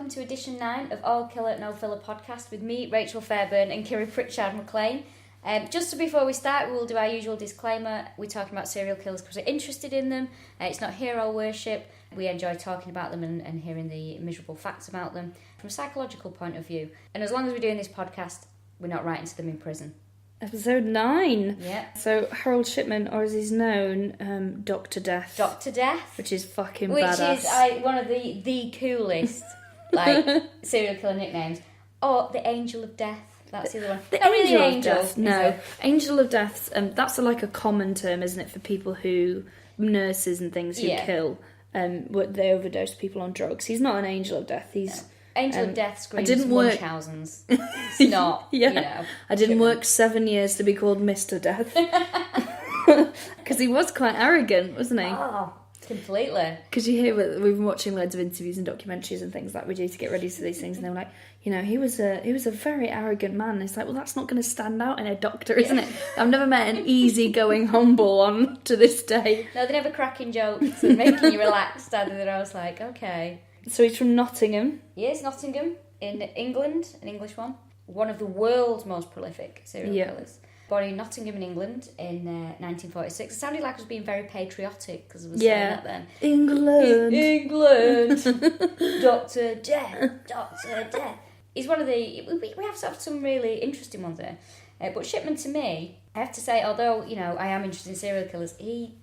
welcome to edition 9 of All Killa No Filla podcast with me, Rachel Fairburn, and Kiri Pritchard-McLean. Just before we start, we'll do our usual disclaimer. We're talking about serial killers because we're interested in them. It's not hero worship. We enjoy talking about them and hearing the miserable facts about them from a psychological point of view. And as long as we're doing this podcast, we're not writing to them in prison. Episode 9. Yeah. So Harold Shipman, or as he's known, Dr. Death. Dr. Death. Which is fucking which badass. Which is one of the coolest serial killer nicknames. Or the Angel of Death. That's the other one. The not Angel really of angel, Death. No. Angel of Death, that's like a common term, isn't it, for people who, nurses and things who kill, they overdose people on drugs. He's not an Angel of Death. He's... Angel of Death screams Munchausen's. It's not, yeah. you know. I didn't work 7 years to be called Mr. Death. Because he was quite arrogant, wasn't he? Oh, completely. Because you hear, we've been watching loads of interviews and documentaries and things like we do to get ready for these things, and they were like, you know, he was a very arrogant man. And it's like, well, that's not going to stand out in a doctor, isn't it? I've never met an easygoing, humble one to this day. No, they never cracking jokes and making you relaxed. Either. I was like, okay. So he's from Nottingham. Yes, Nottingham, in England, an English one. One of the world's most prolific serial killers. Born in Nottingham in England in 1946. It sounded like I was being very patriotic because I was saying that then. England. England. Dr. Death. Dr. Death. He's one of the... We have some really interesting ones there. But Shipman, to me, I have to say, although, you know, I am interested in serial killers, he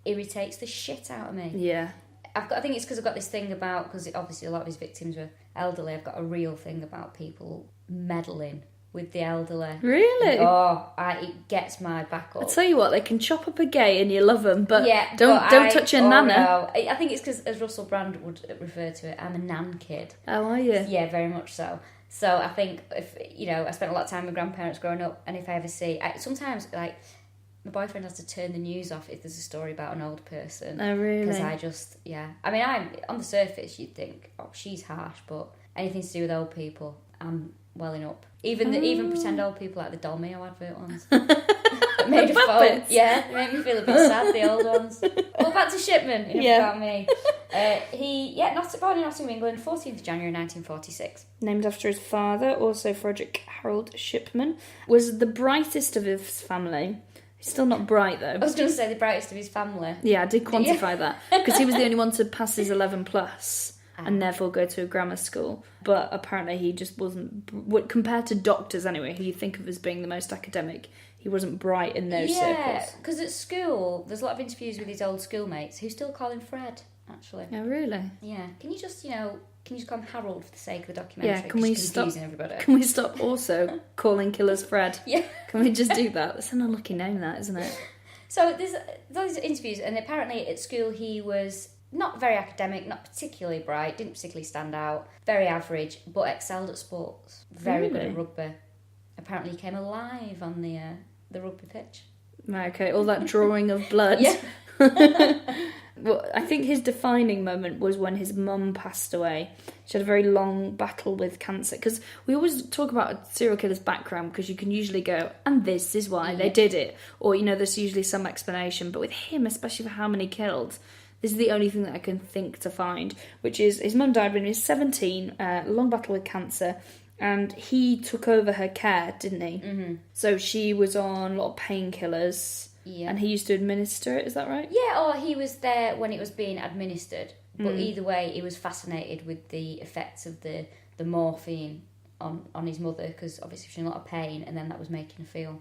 irritates the shit out of me. Yeah. I think it's because I've got this thing about, because obviously a lot of his victims were elderly, I've got a real thing about people meddling with the elderly. Really? It gets my back up. I tell you what, they can chop up a gay and you love them, but don't touch your nana. No. I think it's because, as Russell Brand would refer to it, I'm a nan kid. Oh, are you? Yeah, very much so. So I think, if you know, I spent a lot of time with grandparents growing up, and if I ever see... sometimes, like... My boyfriend has to turn the news off if there's a story about an old person. Oh, really? Because I just, I mean, I'm on the surface, you'd think, oh, she's harsh, but anything to do with old people, I'm welling up. Even pretend old people like the Dolmio advert ones. Made of foam. Yeah, they make me feel a bit sad, the old ones. Well, back to Shipman, about me. Born in Nottingham, England, 14th January 1946. Named after his father, also Frederick Harold Shipman, was the brightest of his family. He's still not bright, though. I was going to say the brightest of his family. Yeah, I did quantify that. Because he was the only one to pass his 11 plus and therefore go to a grammar school. But apparently he just wasn't... Compared to doctors, anyway, who you think of as being the most academic, he wasn't bright in those circles. Yeah, because at school, there's a lot of interviews with his old schoolmates who still call him Fred, actually. Oh, really? Yeah. Can you just call him Harold for the sake of the documentary? Yeah, can we stop? Everybody? Can we stop also calling killers Fred? Yeah. Can we just do that? That's an unlucky name, that, isn't it? So there's those interviews, and apparently at school he was not very academic, not particularly bright, didn't particularly stand out, very average, but excelled at sports. Very good at rugby. Apparently he came alive on the rugby pitch. Right, okay, all that drawing of blood. Yeah. Well, I think his defining moment was when his mum passed away. She had a very long battle with cancer. Because we always talk about a serial killer's background because you can usually go, and this is why they did it. Or, you know, there's usually some explanation. But with him, especially for how many killed, this is the only thing that I can think to find. Which is, his mum died when he was 17, long battle with cancer. And he took over her care, didn't he? Mm-hmm. So she was on a lot of painkillers. Yeah. And he used to administer it, is that right? Yeah, or he was there when it was being administered. But either way, he was fascinated with the effects of the morphine on his mother, because obviously she was in a lot of pain, and then that was making her feel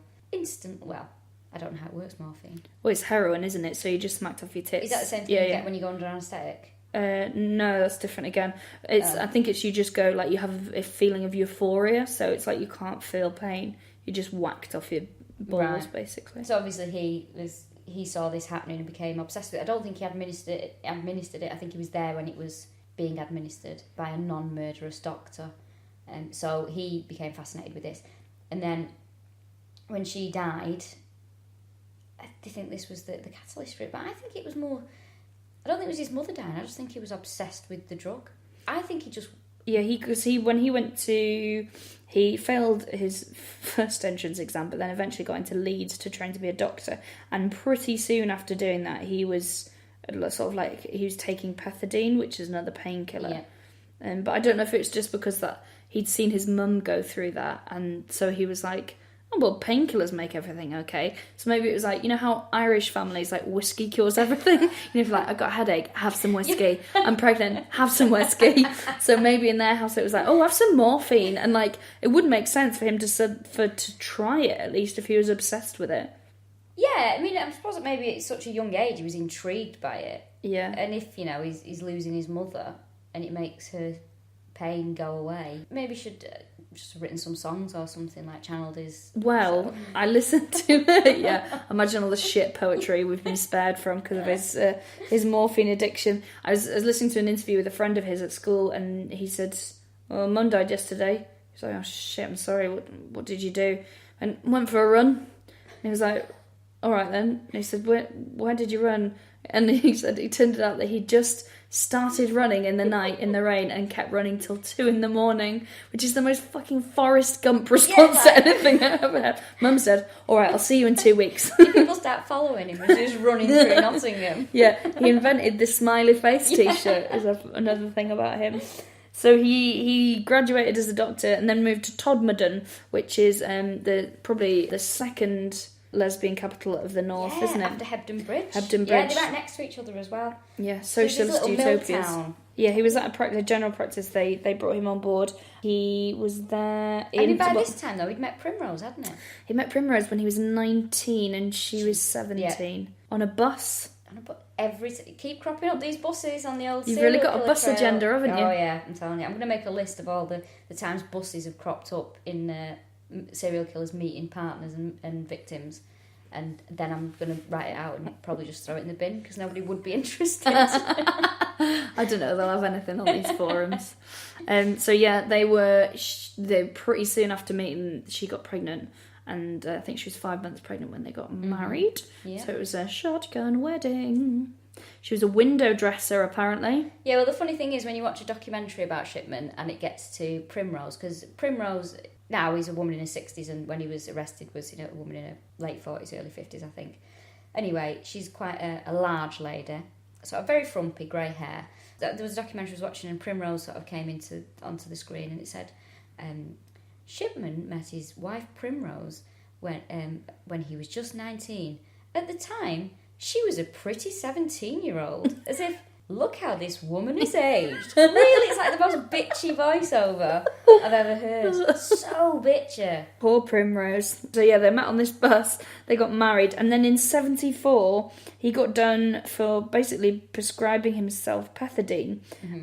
well, I don't know how it works, morphine. Well, it's heroin, isn't it? So you just smacked off your tits. Is that the same thing you get when you go under anaesthetic? No, that's different again. I think it's you just go, like, you have a feeling of euphoria, so it's like you can't feel pain. You just whacked off your balls, basically. So obviously he saw this happening and became obsessed with it. I don't think he administered it. I think he was there when it was being administered by a non-murderous doctor. So he became fascinated with this. And then when she died, I think this was the catalyst for it, but I think it was more... I don't think it was his mother dying. I just think he was obsessed with the drug. I think he just... Yeah, he failed his first entrance exam, but then eventually got into Leeds to train to be a doctor. And pretty soon after doing that, he was sort of like, he was taking pethidine, which is another painkiller. But I don't know if it's just because that he'd seen his mum go through that, and so he was like, oh, well, painkillers make everything okay. So maybe it was like, you know how Irish families, like, whiskey cures everything? You know, if like, I've got a headache, have some whiskey. I'm pregnant, have some whiskey. So maybe in their house it was like, oh, have some morphine. And, like, it would make sense for him to try it, at least, if he was obsessed with it. Yeah, I mean, I suppose that maybe at such a young age he was intrigued by it. Yeah. And if, you know, he's losing his mother and it makes her pain go away, maybe he should just have written some songs or something, like channeled his... Well, I listened to it, yeah. Imagine all the shit poetry we've been spared from because of his morphine addiction. I was listening to an interview with a friend of his at school, and he said, oh, Mum died yesterday. He's like, oh shit, I'm sorry, what did you do? And went for a run. And he was like, all right then. And he said, where did you run? And he said it turned out that he just started running in the night in the rain and kept running till 2 a.m, which is the most fucking Forrest Gump response to anything I ever had. Mum said, all right, I'll see you in 2 weeks. Did people start following him as he was running through Nottingham? Yeah, he invented the smiley face t-shirt, is another thing about him. So he graduated as a doctor and then moved to Todmorden, which is probably the second lesbian capital of the north, isn't it? After Hebden Bridge. Hebden Bridge. Yeah, they're right next to each other as well. Yeah, So socialist this little mill utopias. town. Yeah, he was at a general practice. They brought him on board. He was there I mean, by this time, though, he'd met Primrose, hadn't he? He met Primrose when he was 19 and she was 17. On a bus. Keep cropping up these buses on the old You've serial really got a killer bus trail. agenda, haven't you? Oh, yeah, I'm telling you. I'm going to make a list of all the times buses have cropped up in serial killers meeting partners and victims. And then I'm going to write it out and probably just throw it in the bin because nobody would be interested. I don't know, they'll have anything on these forums. So yeah, they pretty soon after meeting, she got pregnant. And I think she was 5 months pregnant when they got married. Yeah. So it was a shotgun wedding. She was a window dresser, apparently. Yeah, well, the funny thing is when you watch a documentary about Shipman and it gets to Primrose, because Primrose... Now he's a woman in her 60s, and when he was arrested was, you know, a woman in her late 40s, early 50s, I think. Anyway, she's quite a large lady, sort of very frumpy, grey hair. There was a documentary I was watching, and Primrose sort of came onto the screen, and it said, Shipman met his wife Primrose when he was just 19. At the time, she was a pretty 17-year-old, as if... Look how this woman is aged. Really, it's like the most bitchy voiceover I've ever heard. So bitchy. Poor Primrose. So yeah, they met on this bus, they got married, and then in 1974, he got done for basically prescribing himself pethidine,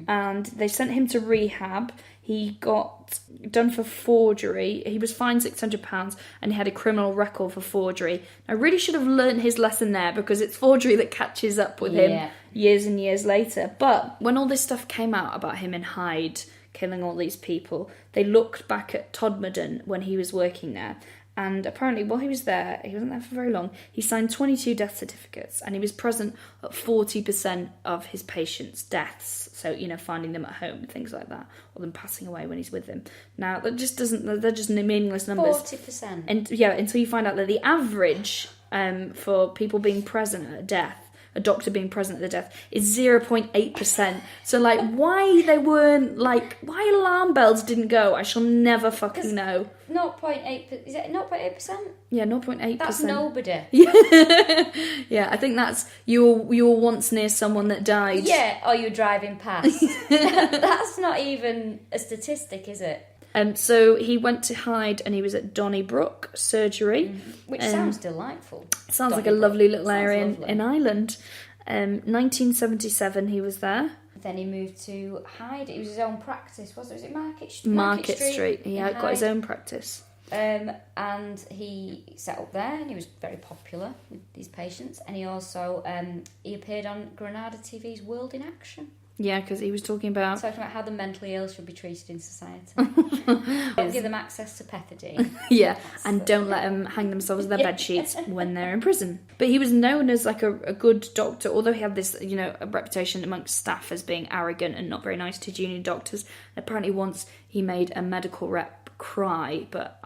and they sent him to rehab. He got done for forgery. He was fined £600 and he had a criminal record for forgery. I really should have learnt his lesson there because it's forgery that catches up with him years and years later. But when all this stuff came out about him in Hyde killing all these people, they looked back at Todmorden when he was working there. And apparently while he was there, he wasn't there for very long, he signed 22 death certificates and he was present at 40% of his patients' deaths. So, you know, finding them at home and things like that, or them passing away when he's with them. Now, they're just meaningless numbers. 40%? And yeah, until you find out that the average for people being present at a death, a doctor being present at the death, is 0.8%. So, like, why alarm bells didn't go, I shall never fucking know. 0.8%, is it 0.8%? Yeah, 0.8%. That's nobody. Yeah, I think that's you were once near someone that died. Yeah, or you're driving past. That's not even a statistic, is it? So he went to Hyde and he was at Donnybrook Surgery. Which sounds delightful. Sounds like a lovely little area in Ireland. 1977 he was there. Then he moved to Hyde. It was his own practice, was it? Was it Market Market Street. He had got his own practice. And he set up there and he was very popular with these patients. And he also he appeared on Granada TV's World in Action. Yeah, because he was talking about how the mentally ill should be treated in society. Don't give them access to pethidine. Yeah, and don't let them hang themselves in their bed sheets when they're in prison. But he was known as like a good doctor, although he had this, you know, a reputation amongst staff as being arrogant and not very nice to junior doctors. Apparently once he made a medical rep cry, but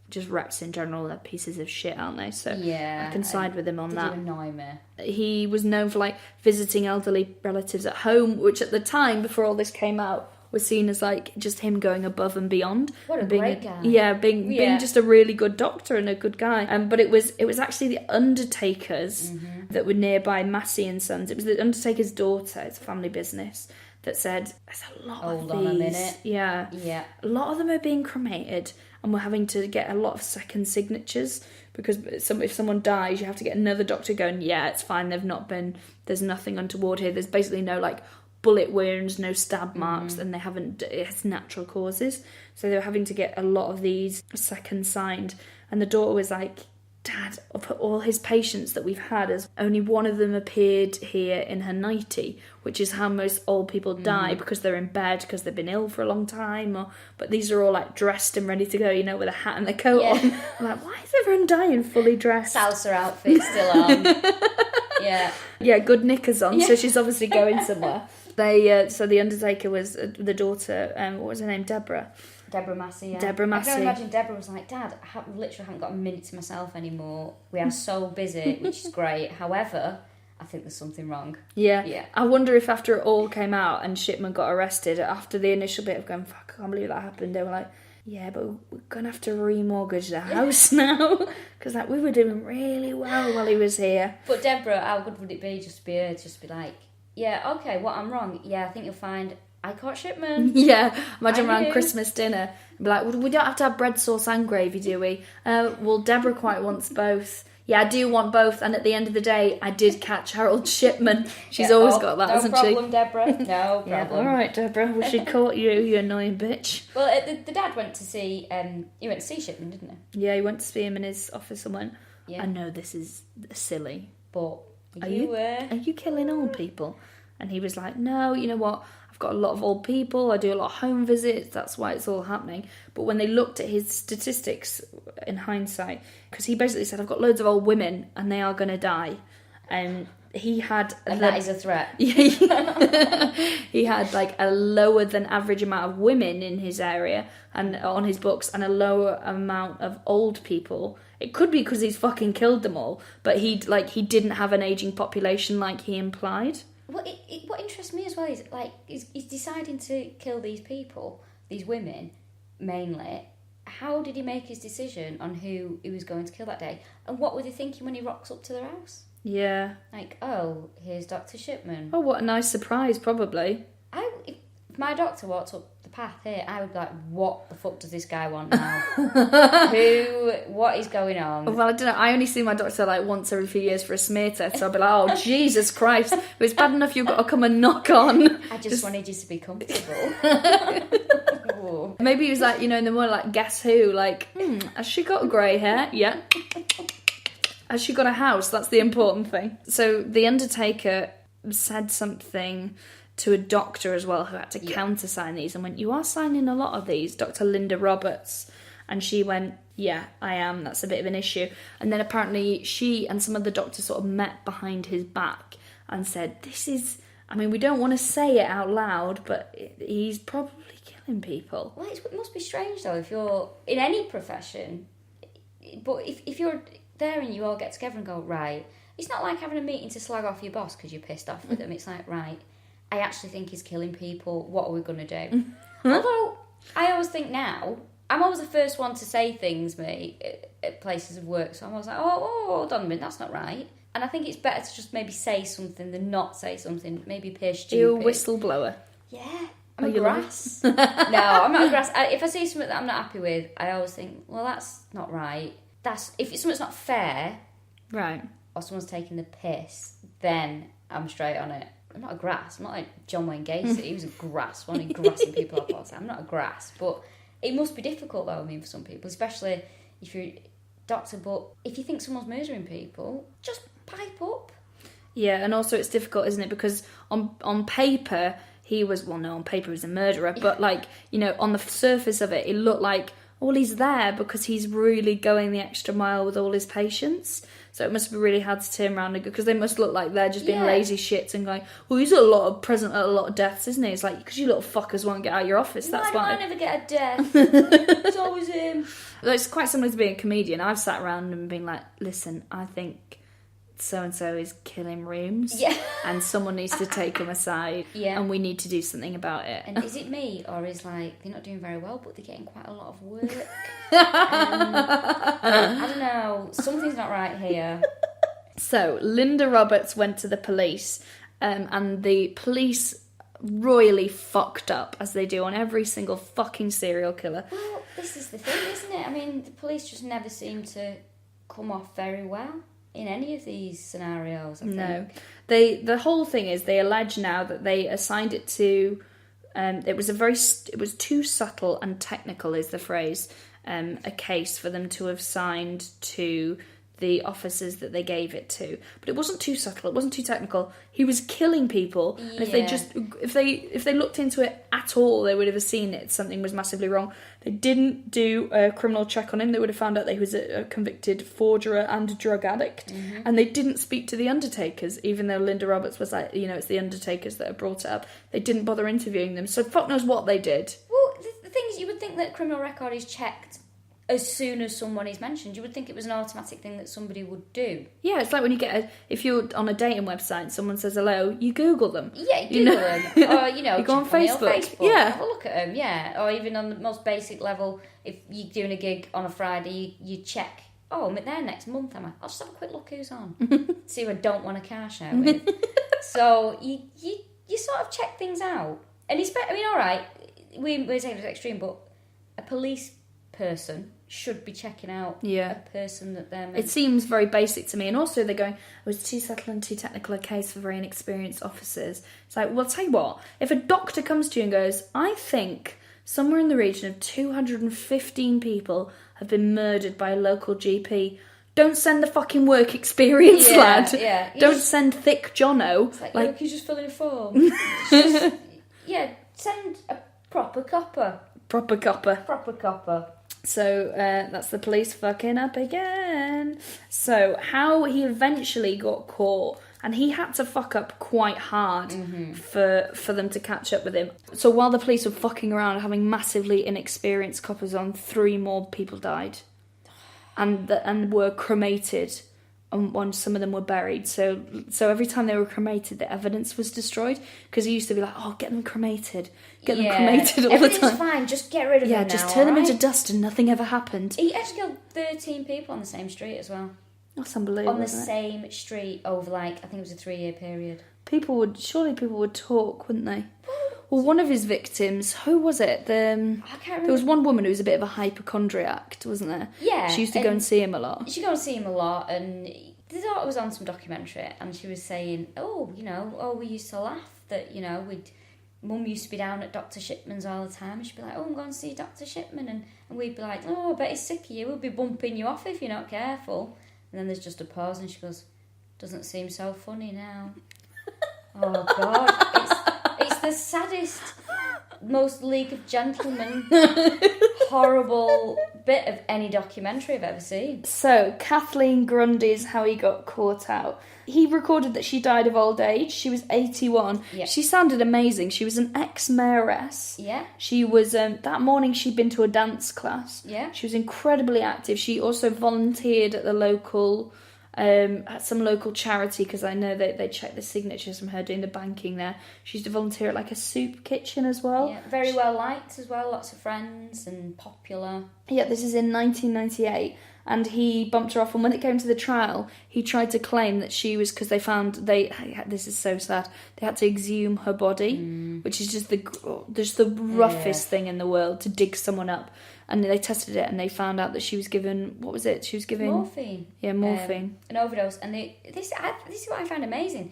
just reps in general are pieces of shit, aren't they? So yeah, I can side with him on that. Did you annoy me? He was known for like visiting elderly relatives at home, which at the time, before all this came out, was seen as like just him going above and beyond. What a being great guy. Yeah, being just a really good doctor and a good guy. But it was actually the undertakers that were nearby Massey and Sons. It was the undertaker's daughter, it's a family business, that said, there's a lot of these. Hold on a minute. Yeah. A lot of them are being cremated, and we're having to get a lot of second signatures, because if someone dies, you have to get another doctor going, yeah, it's fine, there's nothing untoward here. There's basically no, like, bullet wounds, no stab marks, and it's natural causes. So they were having to get a lot of these second signed. And the daughter was like, Dad, of all his patients that we've had, as only one of them appeared here in her 90, which is how most old people die, because they're in bed because they've been ill for a long time. But these are all like dressed and ready to go, with a hat and a coat on. I'm like, why is everyone dying fully dressed? Salsa outfit still on. Yeah, good knickers on. So she's obviously going somewhere. So the undertaker was the daughter. What was her name? Deborah Massey, yeah. Deborah Massey. I can imagine Deborah was like, Dad, I literally haven't got a minute to myself anymore. We are so busy, which is great. However, I think there's something wrong. Yeah. I wonder if after it all came out and Shipman got arrested, after the initial bit of going, fuck, I can't believe that happened, they were like, yeah, but we're going to have to remortgage the house now. Because we were doing really well while he was here. But Deborah, how good would it be just to be her, just to be like, yeah, okay, what, I'm wrong? Yeah, I think you'll find I caught Shipman. Yeah, imagine around Christmas dinner. Be like, well, we don't have to have bread sauce and gravy, do we? Well, Deborah quite wants both. Yeah, I do want both. And at the end of the day, I did catch Harold Shipman. She's always got that, hasn't she? No problem, Deborah. No problem. Yeah, all right, Deborah. Well, she caught you, you annoying bitch. Well, the dad went to see. He went to see Shipman, didn't he? Yeah, he went to see him in his office and went, I know this is silly, but are you killing old people? And he was like, no, you know what? I've got a lot of old people. I do a lot of home visits. That's why it's all happening. But when they looked at his statistics in hindsight, because he basically said, I've got loads of old women and they are going to die. He had... And that is a threat. He had like a lower than average amount of women in his area and on his books, and a lower amount of old people. It could be because he's fucking killed them all, but he didn't have an ageing population like he implied. What interests me as well is, like, he's deciding to kill these people, these women, mainly. How did he make his decision on who he was going to kill that day? And what were they thinking when he rocks up to their house? Yeah. Like, oh, here's Dr. Shipman. Oh, what a nice surprise, probably. If my doctor walked up the path here, I would be like, what the fuck does this guy want now? What is going on? Well, I don't know. I only see my doctor like once every few years for a smear test, so I'll be like, oh, Jesus Christ. But it's bad enough you've got to come and knock on. I just wanted you to be comfortable. Maybe he was like, in the more like, guess who? Like, has she got grey hair? Yeah. Has she got a house? That's the important thing. So the undertaker said something to a doctor as well who had to countersign these and went, you are signing a lot of these, Dr. Linda Roberts. And she went, yeah, I am. That's a bit of an issue. And then apparently she and some of the doctors sort of met behind his back and said, we don't want to say it out loud, but he's probably killing people. Well, it must be strange though if you're in any profession, but if you're there and you all get together and go, right, it's not like having a meeting to slag off your boss because you're pissed off with them. It's like, right, I actually think he's killing people. What are we going to do? Although, I always think now, I'm always the first one to say things, at places of work. So I'm always like, oh, hold on a minute, that's not right. And I think it's better to just maybe say something than not say something. Maybe appear stupid. You're a whistleblower. Yeah. I'm a grass. No, I'm not a grass. If I see something that I'm not happy with, I always think, well, that's not right. If something's not fair, right, or someone's taking the piss, then I'm straight on it. I'm not a grass. I'm not like John Wayne Gacy. He was a grass, one grassing people up all the time. I'm not a grass, but it must be difficult though. For some people, especially if you're a doctor. But if you think someone's murdering people, just pipe up. Yeah, and also it's difficult, isn't it? Because on paper on paper he's a murderer, but on the surface of it looked like, well, he's there because he's really going the extra mile with all his patients. So it must be really hard to turn around because they must look like they're just being lazy shits and going, well, he's present at a lot of deaths, isn't he? It's like, because you little fuckers won't get out of your office, that's why. I never get a death? It's always him. Well, it's quite similar to being a comedian. I've sat around and been like, listen, I think so-and-so is killing rooms. Yeah. And someone needs to take him aside. Yeah. And we need to do something about it. And is it me, or is like they're not doing very well, but they're getting quite a lot of work? I don't know. Something's not right here. So Linda Roberts went to the police, and the police royally fucked up, as they do on every single fucking serial killer. Well, this is the thing, isn't it? I mean, the police just never seem to come off very well in any of these scenarios, I think. No. The whole thing is they allege now that they assigned it to... it was too subtle and technical, is the phrase, a case for them to have signed to the officers that they gave it to. But it wasn't too subtle, it wasn't too technical. He was killing people, and if they looked into it at all, they would have seen it. Something was massively wrong. They didn't do a criminal check on him. They would have found out that he was a convicted forger and drug addict. Mm-hmm. And they didn't speak to the undertakers, even though Linda Roberts was like, it's the undertakers that have brought it up. They didn't bother interviewing them, so fuck knows what they did. Well, the thing is, you would think that criminal record is checked as soon as someone is mentioned. You would think it was an automatic thing that somebody would do. Yeah, it's like when you if you're on a dating website and someone says hello, you Google them. Yeah, you Google them. Or, you go on Facebook. Yeah. Have a look at them, yeah. Or even on the most basic level, if you're doing a gig on a Friday, you check, I'm there next month, am I? I'll just have a quick look who's on. See who I don't want a car share with. So you sort of check things out. And all right, we're taking it to the extreme, but a police person should be checking out a person that they're meant. It seems very basic to me. And also they're going, it was too subtle and too technical a case for very inexperienced officers. It's like, well, tell you what, if a doctor comes to you and goes, I think somewhere in the region of 215 people have been murdered by a local GP, don't send the fucking work experience, lad. Yeah. Don't send thick Jono. It's like, look, you just fill in a form. Send a proper copper. Proper copper. So that's the police fucking up again. So how he eventually got caught, and he had to fuck up quite hard for them to catch up with him. So while the police were fucking around having massively inexperienced coppers on, 3 more people died, and were cremated. And some of them were buried. So every time they were cremated, the evidence was destroyed, because he used to be like, get them cremated. Get them cremated all the time. Everything's fine, just get rid of them now. Yeah, just turn them into dust and nothing ever happened. He actually killed 13 people on the same street as well. That's unbelievable. On the same street over, I think it was a 3-year period. People would talk, wouldn't they? Well, one of his victims, who was it? I can't remember. There was one woman who was a bit of a hypochondriac, wasn't there? Yeah. She used to go and see him a lot. She'd go and see him a lot, and the daughter was on some documentary, and she was saying, we used to laugh that, Mum used to be down at Dr. Shipman's all the time, and she'd be like, I'm going to see Dr. Shipman, and we'd be like, I bet he's sick of you, we'll be bumping you off if you're not careful. And then there's just a pause, and she goes, doesn't seem so funny now. Oh, God. It's the saddest, most League of Gentlemen, horrible bit of any documentary I've ever seen. So, Kathleen Grundy's how he got caught out. He recorded that she died of old age. She was 81. Yeah. She sounded amazing. She was an ex-mayoress. Yeah. She was, that morning she'd been to a dance class. Yeah. She was incredibly active. She also volunteered at the local... at some local charity, because I know they check the signatures from her doing the banking there. She used to volunteer at a soup kitchen as well. Yeah, very well liked as well, lots of friends and popular. Yeah, this is in 1998, and he bumped her off, and when it came to the trial, he tried to claim that she was, because this is so sad, they had to exhume her body, which is just the roughest thing in the world, to dig someone up. And they tested it, and they found out that she was given... What was it? She was given... Morphine. Yeah, morphine. An overdose. And this is what I found amazing.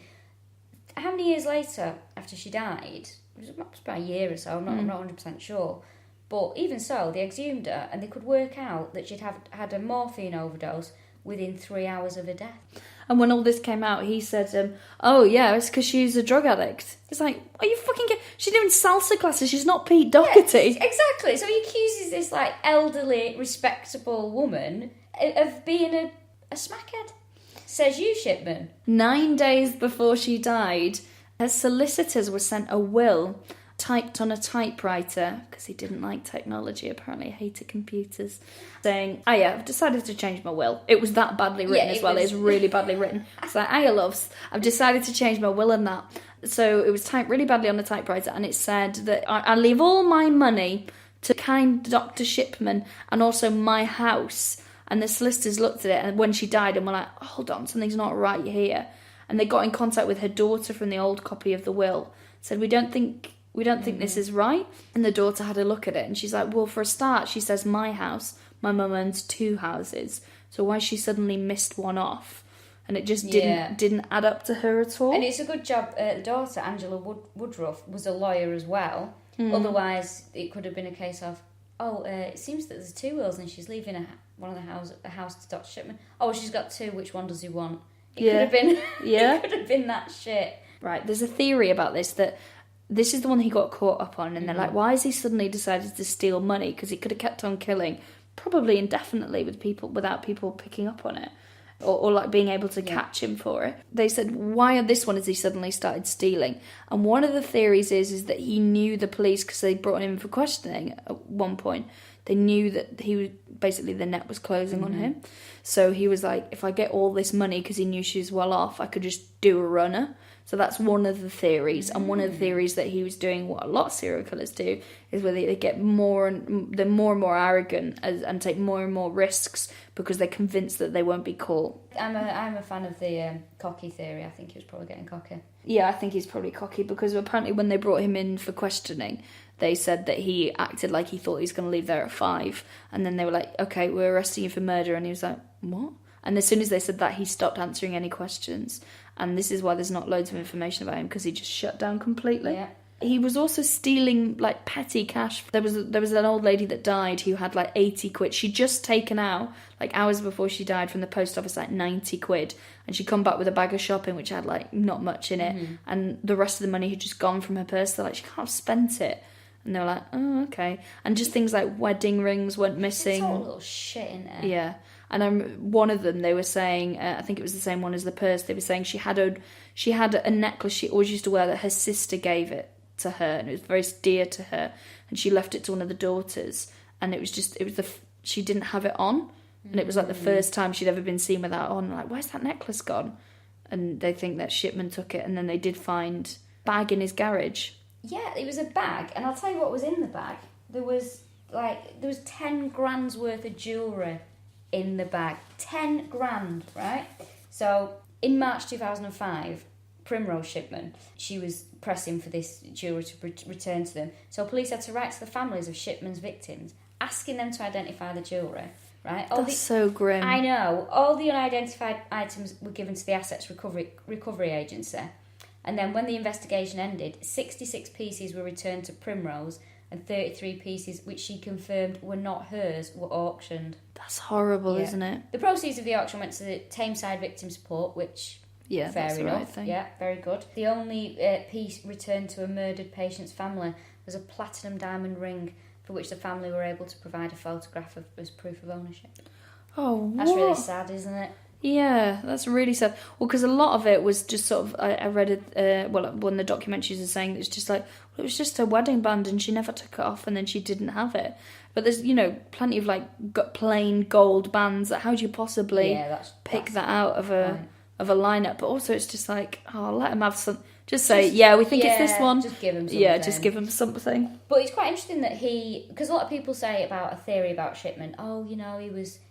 How many years later, after she died... It was about a year or so, I'm not 100% sure. But even so, they exhumed her, and they could work out that she'd had a morphine overdose within 3 hours of her death. And when all this came out, he said, it's because she's a drug addict. It's like, are you fucking... She's doing salsa classes, she's not Pete Doherty. Yeah, exactly. So he accuses this, elderly, respectable woman of being a smackhead. Says you, Shipman. 9 days before she died, her solicitors were sent a will typed on a typewriter, because he didn't like technology, apparently, hated computers, saying, "Oh yeah, I've decided to change my will." It was that badly written as well. It's really badly written. It's like, "Hiya, loves, I've decided to change my will and that." So it was typed really badly on a typewriter, and it said that I leave all my money to kind Dr. Shipman and also my house. And the solicitors looked at it and when she died and were like, "Hold on, something's not right here." And they got in contact with her daughter from the old copy of the will. Said, we don't think this is right. And the daughter had a look at it and she's like, "Well, for a start," she says, "my house, my mum owns 2 houses. So why she suddenly missed one off?" And it just didn't add up to her at all. And it's a good job. The daughter, Angela Woodruff, was a lawyer as well. Otherwise, it could have been a case of, it seems that there's 2 wills and she's leaving a house to Dr. Shipman. Oh, she's got 2. Which one does he want? It could have been. It could have been that shit. Right. There's a theory about this that this is the one he got caught up on, and they're like, "Why has he suddenly decided to steal money? Because he could have kept on killing, probably indefinitely, without people picking up on it." Or like being able to catch him for it. They said, "Why on this one has he suddenly started stealing?" And one of the theories is that he knew the police, because they brought him in for questioning at one point. They knew that the net was closing on him. So he was like, if I get all this money, because he knew she was well off, I could just do a runner. So that's one of the theories. And one of the theories that he was doing what a lot of serial killers do is where they get they're more and more arrogant and take more and more risks because they're convinced that they won't be caught. I'm a fan of the cocky theory. I think he was probably getting cocky. Yeah, I think he's probably cocky because apparently when they brought him in for questioning, they said that he acted like he thought he was going to leave there at 5. And then they were like, "Okay, we're arresting you for murder." And he was like, "What?" And as soon as they said that, he stopped answering any questions. And this is why there's not loads of information about him, because he just shut down completely. Yeah. He was also stealing, like, petty cash. There was an old lady that died who had, like, 80 quid. She'd just taken out, like, hours before she died from the post office, like, 90 quid. And she'd come back with a bag of shopping, which had, like, not much in it. And the rest of the money had just gone from her purse. They're like, she can't have spent it. And they were like, "Oh, okay." And just things like wedding rings went missing. It's all little shit in there. Yeah. And one of them, they were saying, I think it was the same one as the purse, they were saying she had a necklace she always used to wear that her sister gave it to her, and it was very dear to her, and she left it to one of the daughters, and she didn't have it on, and it was like the first time she'd ever been seen without it on. Like, "Where's that necklace gone?" And they think that Shipman took it, and then they did find a bag in his garage. Yeah, it was a bag, and I'll tell you what was in the bag. There was 10 grand's worth of jewellery in the bag. 10 grand, right? So in March 2005, Primrose Shipman, she was pressing for this jewellery to return to them. So police had to write to the families of Shipman's victims, asking them to identify the jewellery, right? That's so grim. I know. All the unidentified items were given to the Assets Recovery Agency. And then when the investigation ended, 66 pieces were returned to Primrose, and 33 pieces, which she confirmed were not hers, were auctioned. That's horrible, isn't it? The proceeds of the auction went to the Tameside Victim Support, which, fair that's enough. The right thing. Yeah, very good. The only piece returned to a murdered patient's family was a platinum diamond ring, for which the family were able to provide a photograph as proof of ownership. Oh, what? That's really sad, isn't it? Yeah, that's really sad. Well, because a lot of it was just sort of, I read it, one of the documentaries is saying it's just like, well, it was just a wedding band and she never took it off and then she didn't have it. But there's, plenty of like plain gold bands. How do you possibly pick that out of a lineup? But also it's just like, let them have some. Just say, we think it's this one. Just give him something. Yeah, just give him something. But it's quite interesting that because a lot of people say about a theory about Shipman,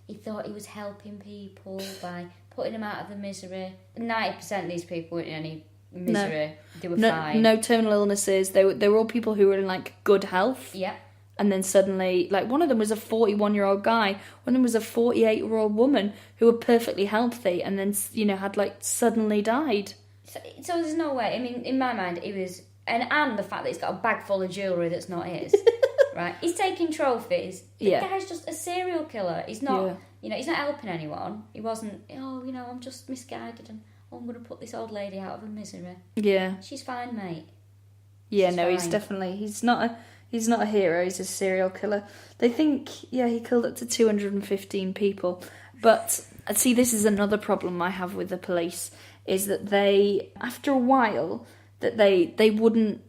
he thought he was helping people by putting them out of the misery. 90% of these people weren't in any misery. They were fine. No terminal illnesses. They were all people who were in like good health. Yeah. And then suddenly, like one of them was a 41-year-old guy, one of them was a 48-year-old woman who were perfectly healthy and then, had like suddenly died. So there's no way. I mean, in my mind, it was... And the fact that he's got a bag full of jewellery that's not his. Right? He's taking trophies. The guy's just a serial killer. He's not... he's not helping anyone. He wasn't, I'm just misguided and I'm going to put this old lady out of her misery. Yeah. She's fine, mate. Yeah, She's fine. He's definitely... He's not a hero. He's a serial killer. They think, he killed up to 215 people. But, see, this is another problem I have with the police, is that they, after a while, that they wouldn't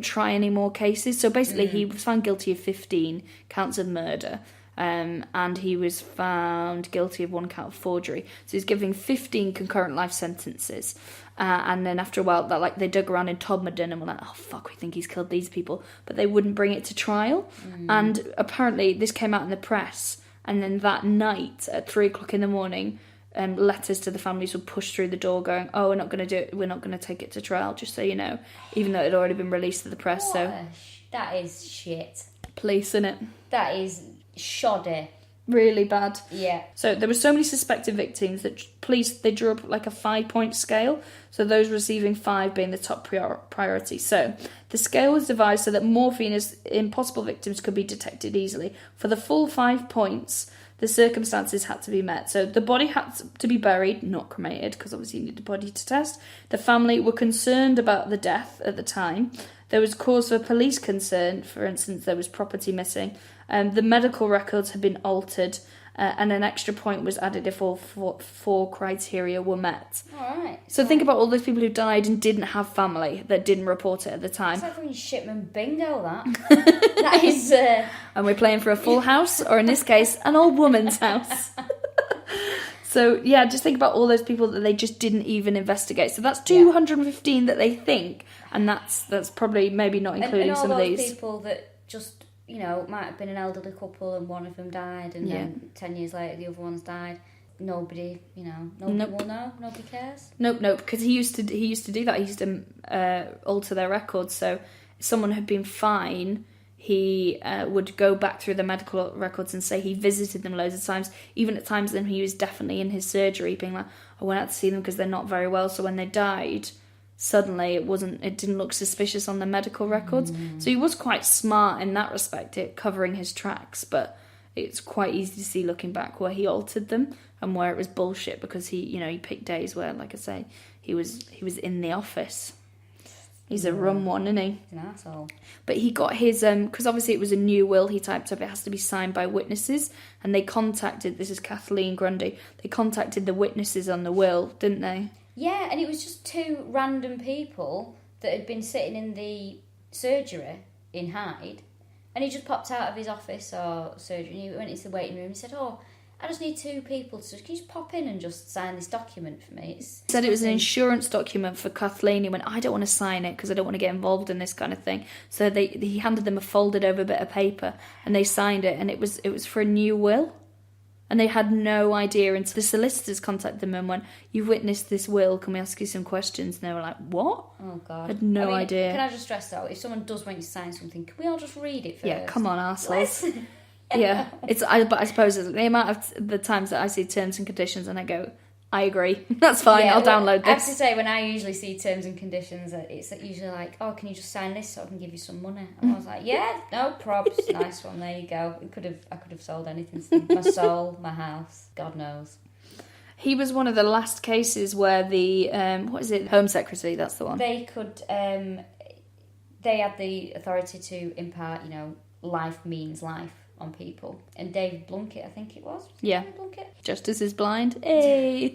try any more cases. So basically, he was found guilty of 15 counts of murder, and he was found guilty of 1 count of forgery. So he's giving 15 concurrent life sentences. And then after a while, they dug around in Todmorden and were like, oh fuck, we think he's killed these people, but they wouldn't bring it to trial. And apparently, this came out in the press. And then that night at 3:00 in the morning, letters to the families were pushed through the door going, oh, we're not going to do it, we're not going to take it to trial, just so you know, even though it had already been released to the press. That is shit. Police, innit? That is shoddy. Really bad. Yeah. So there were so many suspected victims that police, they drew up like a 5-point scale. So those receiving 5 being the top priority. So the scale was devised so that morphine in possible victims could be detected easily. For the full 5 points, the circumstances had to be met. So the body had to be buried, not cremated, because obviously you need the body to test. The family were concerned about the death at the time. There was cause for police concern. For instance, there was property missing. The medical records had been altered, and an extra point was added if all 4 criteria were met. All right. So think about all those people who died and didn't have family that didn't report it at the time. It's like from Shipman bingo, that. That is... And we're playing for a full house, or in this case, an old woman's house. So, yeah, just think about all those people that they just didn't even investigate. So that's 215 that they think, and that's probably maybe not including and some of these. People that just, might have been an elderly couple and one of them died, and then 10 years later the other one's died. Nobody, nobody will know. Nobody cares. Nope, because he used to do that. He used to alter their records. So if someone had been fine, he would go back through the medical records and say he visited them loads of times. Even at times then he was definitely in his surgery, being like, I went out to see them because they're not very well. So when they died, suddenly it didn't look suspicious on the medical records. So he was quite smart in that respect at covering his tracks, but it's quite easy to see looking back where he altered them and where it was bullshit, because he picked days where, like I say, he was in the office. He's a rum one, isn't he? He's an asshole. But he got his, because obviously it was a new will he typed up, it has to be signed by witnesses, and they contacted, this is Kathleen Grundy, they contacted the witnesses on the will, didn't they? Yeah, and it was just 2 random people that had been sitting in the surgery in Hyde, and he just popped out of his office or surgery, and he went into the waiting room and he said, oh, I just need 2 people to... Can you just pop in and just sign this document for me? He said it was an insurance document for Kathleen. He went, I don't want to sign it because I don't want to get involved in this kind of thing. So he handed them a folded over bit of paper and they signed it, and it was for a new will. And they had no idea until the solicitors contacted them and went, you've witnessed this will, can we ask you some questions? And they were like, what? Oh, God. Had no idea. Can I just stress out, if someone does want you to sign something, can we all just read it first? Yeah, come on, arseholes. Yeah, but I suppose the amount of the times that I see terms and conditions and I go, I agree, that's fine, I'll download this. I have to say, when I usually see terms and conditions, it's usually like, oh, can you just sign this so I can give you some money? And I was like, yeah, no probs, nice one, there you go. I could have sold anything to them. My soul, my house, God knows. He was one of the last cases where the, Home Secretary, that's the one. They could, they had the authority to impart, life means life on people. And David Blunkett, I think it was. Yeah. David Blunkett? Justice is blind. Hey!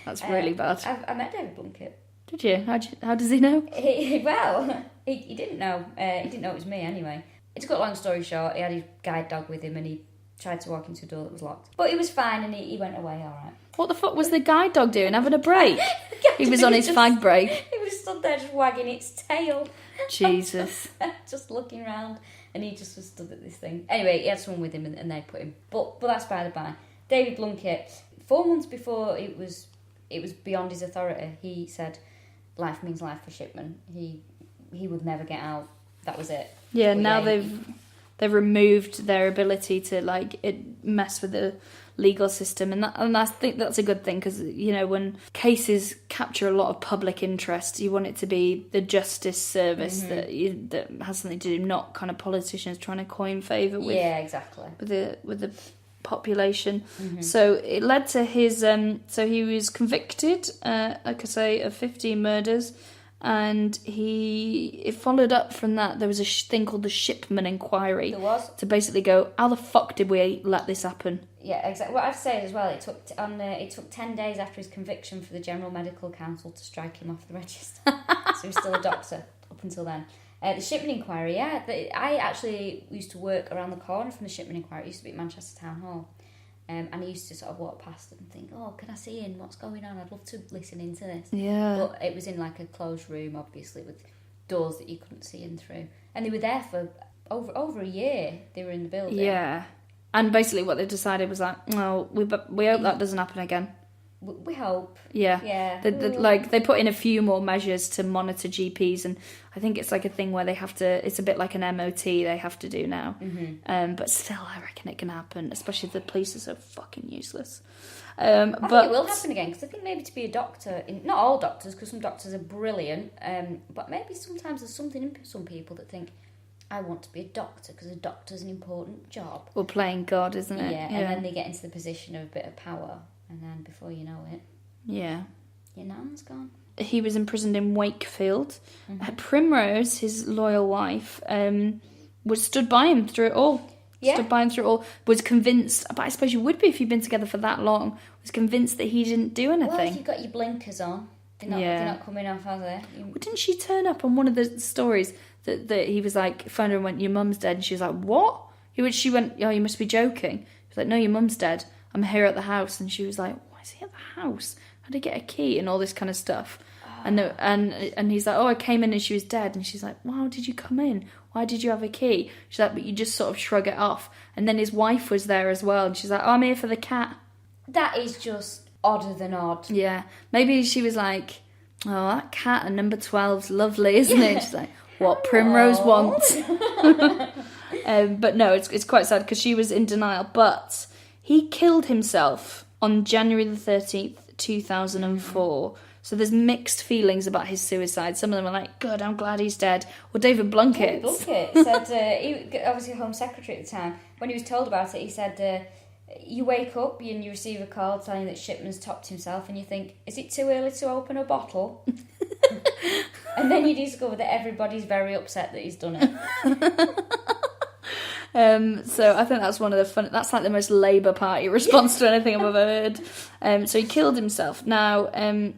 That's really bad. I met David Blunkett. Did you? How does he know? He didn't know. He didn't know it was me anyway. To cut a long story short, he had his guide dog with him and he tried to walk into a door that was locked. But he was fine and he went away alright. What the fuck was the guide dog doing? Having a break? He was on his fag break. He was stood there just wagging its tail. Jesus. Just looking round. And he just was stood at this thing. Anyway, he had someone with him and they put him. But that's by the by. David Blunkett, 4 months before it was beyond his authority, he said, life means life for Shipman. He would never get out. That was it. Yeah, but now they've removed their ability to mess with the legal system, and I think that's a good thing, because when cases capture a lot of public interest, you want it to be the justice service that has something to do, not kind of politicians trying to coin favour with. Yeah, exactly. With the population. So it led to his. So he was convicted, like I say, of 15 murders. And it followed up from that. There was a thing called the Shipman Inquiry. There was. To basically go, how the fuck did we let this happen? Yeah, exactly. What I'd say as well, it took 10 days after his conviction for the General Medical Council to strike him off the register. So he was still a doctor up until then. The Shipman Inquiry, yeah. I actually used to work around the corner from the Shipman Inquiry. It used to be at Manchester Town Hall. And I used to sort of walk past it and think, oh, can I see in? What's going on? I'd love to listen into this. Yeah. But it was in like a closed room, obviously, with doors that you couldn't see in through. And they were there for over a year. They were in the building. Yeah. And basically what they decided was like, oh, we hope that doesn't happen again. We hope. Yeah. Yeah. They put in a few more measures to monitor GPs, and I think it's like a thing where they have to, it's a bit like an MOT they have to do now. Mm-hmm. But still, I reckon it can happen, especially if the police are so fucking useless. I think it will happen again, because I think maybe to be a doctor, not all doctors, because some doctors are brilliant, but maybe sometimes there's something in some people that think, I want to be a doctor because a doctor's an important job. Well, playing God, isn't it? Yeah, and then they get into the position of a bit of power, and then before you know it, yeah, your nan's gone. He was imprisoned in Wakefield. Mm-hmm. Primrose, his loyal wife, was stood by him through it all. Yeah. Stood by him through it all. Was convinced, but I suppose you would be if you've been together for that long, was convinced that he didn't do anything. Well, if you've got your blinkers on, they're not coming off, are they? Well, didn't she turn up on one of the stories that he was like, phoned her and went, your mum's dead? And she was like, what? She went, oh, you must be joking. He was like, no, your mum's dead. I'm here at the house. And she was like, why is he at the house? How did he get a key? And all this kind of stuff. Oh. And he's like, oh, I came in and she was dead. And she's like, well, how did you come in? Why did you have a key? She's like, but you just sort of shrug it off. And then his wife was there as well. And she's like, oh, I'm here for the cat. That is just odder than odd. Yeah. Maybe she was like, oh, that cat at number 12's lovely, isn't it? She's like, what Primrose wants. But no, it's quite sad because she was in denial. But he killed himself on January the 13th, 2004. So there's mixed feelings about his suicide. Some of them are like, good, I'm glad he's dead. Well, David Blunkett said, he obviously Home Secretary at the time, when he was told about it, he said, you wake up and you receive a call telling you that Shipman's topped himself, and you think, is it too early to open a bottle? And then you discover that everybody's very upset that he's done it. So I think that's one of the fun. That's like the most Labour Party response to anything I've ever heard. So he killed himself. Now,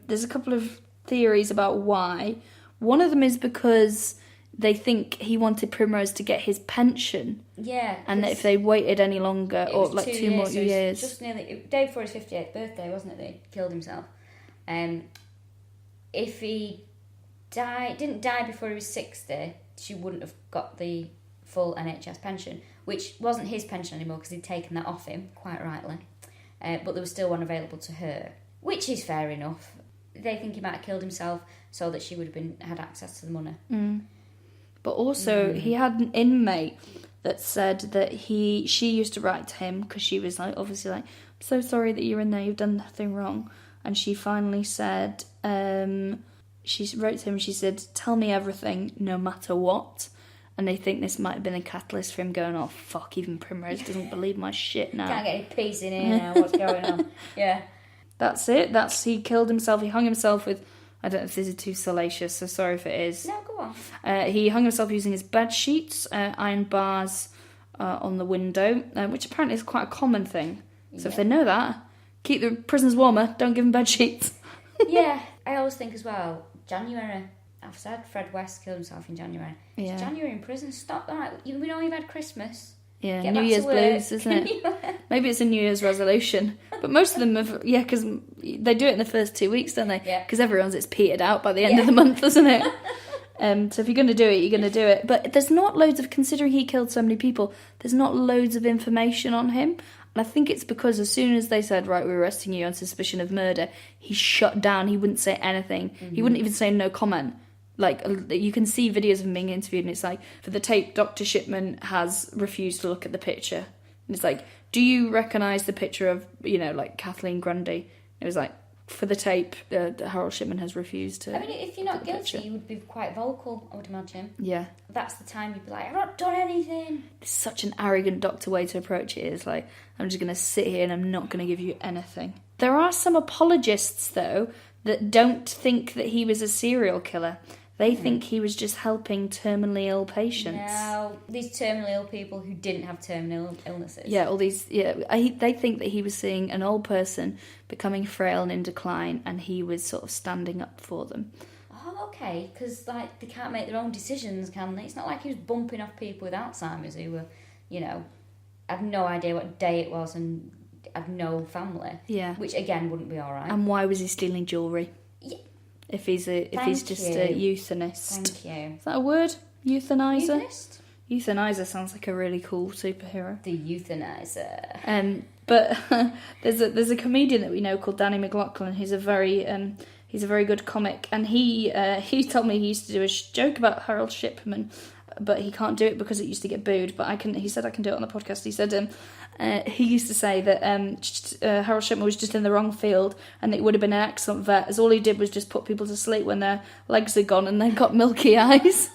there's a couple of theories about why. One of them is because they think he wanted Primrose to get his pension. Yeah. And that if they waited any longer, or like 2 more years. Just nearly, day before his 58th birthday, wasn't it, that he killed himself? If he didn't die before he was 60, she wouldn't have got the full NHS pension, which wasn't his pension anymore because he'd taken that off him, quite rightly. But there was still one available to her, which is fair enough. They think he might have killed himself so that she would have had access to the money. But also, he had an inmate that said that she used to write to him because she was like, obviously like, I'm so sorry that you're in there, you've done nothing wrong. And she finally said, she wrote to him, she said, tell me everything, no matter what. And they think this might have been a catalyst for him going, oh, fuck, even Primrose doesn't believe my shit now. Can't get any peace in here now, what's going on? Yeah. That's it. He killed himself. He hung himself with, I don't know if this is too salacious, so sorry if it is. No, go on. He hung himself using his bed sheets, iron bars on the window, which apparently is quite a common thing. So if they know that, keep the prisoners warmer, don't give them bed sheets. Yeah, I always think as well, January. I've said Fred West killed himself in January. Yeah. It's January in prison. Stop that. We know you've had Christmas. Yeah, Get New back Year's to work. blues, isn't it? Maybe it's a New Year's resolution. But most of them have, because they do it in the first 2 weeks, don't they? Yeah. Because it's petered out by the end of the month, isn't it? So if you're going to do it, you're going to do it. But there's not loads of, considering he killed so many people, there's not loads of information on him. And I think it's because as soon as they said, right, we're arresting you on suspicion of murder, he shut down. He wouldn't say anything. Mm-hmm. He wouldn't even say no comment. Like, you can see videos of him being interviewed, and it's like, for the tape, Dr. Shipman has refused to look at the picture. And it's like, do you recognise the picture of, like, Kathleen Grundy? It was like, for the tape, Harold Shipman has refused to. I mean, if you're not guilty, you would be quite vocal, I would imagine. Yeah. That's the time you'd be like, I've not done anything. It's such an arrogant doctor way to approach it. It's like, I'm just going to sit here and I'm not going to give you anything. There are some apologists, though, that don't think that he was a serial killer. They think he was just helping terminally ill patients. No, these terminally ill people who didn't have terminal illnesses. Yeah, all these. Yeah, they think that he was seeing an old person becoming frail and in decline, and he was sort of standing up for them. Oh, okay, because like they can't make their own decisions, can they? It's not like he was bumping off people with Alzheimer's who were, you know, had no idea what day it was and had no family. Yeah. Which again wouldn't be all right. And why was he stealing jewellery? Yeah. If he's just a euthanist. Thank you. Is that a word? Euthanizer? Euthanist? Euthanizer sounds like a really cool superhero. The euthanizer. But there's a comedian that we know called Danny McLaughlin. He's a very good comic, and he told me he used to do a joke about Harold Shipman, but he can't do it because it used to get booed. But he said I can do it on the podcast. He said he used to say that Harold Shipman was just in the wrong field, and it would have been an excellent vet, as all he did was just put people to sleep when their legs are gone and they got milky eyes.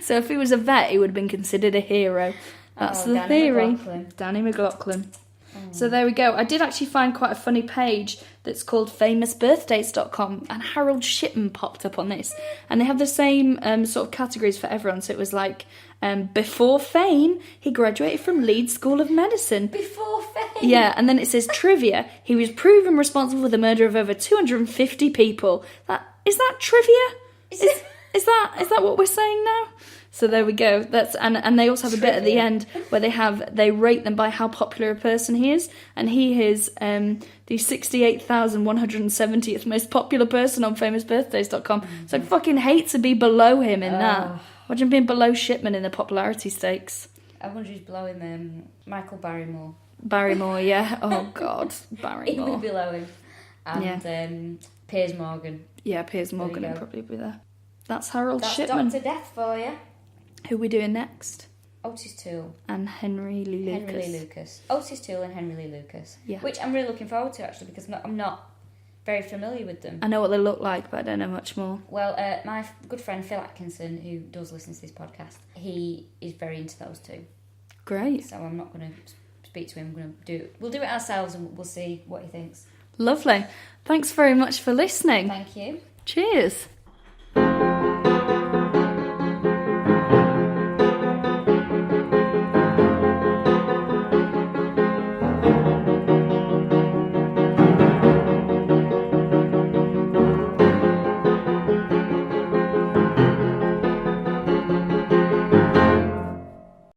So if he was a vet, he would have been considered a hero. That's the theory. Danny McLaughlin. So there we go. I did actually find quite a funny page that's called famousbirthdays.com, and Harold Shipman popped up on this. And they have the same sort of categories for everyone. So it was like, before fame, he graduated from Leeds School of Medicine. Before fame? Yeah, and then it says trivia. He was proven responsible for the murder of over 250 people. Is that trivia? Is that what we're saying now? So there we go. That's and they also have a bit at the end where they rate them by how popular a person he is, and he is the 68,170th most popular person on famousbirthdays.com. Mm-hmm. So I'd fucking hate to be below him in that. Imagine being below Shipman in the popularity stakes. I wonder who's below him. Michael Barrymore. Barrymore, yeah. Oh God, Barrymore. He would be below him. And Piers Morgan. Yeah, Piers Morgan would probably be there. That's Harold Shipman. That's Dr. Death for you. Who are we doing next? Otis Toole. And Henry Lee Lucas. Otis Toole and Henry Lee Lucas. Yeah. Which I'm really looking forward to, actually, because I'm not very familiar with them. I know what they look like, but I don't know much more. Well, my good friend Phil Atkinson, who does listen to this podcast, he is very into those two. Great. So I'm not going to speak to him. We'll do it ourselves and we'll see what he thinks. Lovely. Thanks very much for listening. Thank you. Cheers.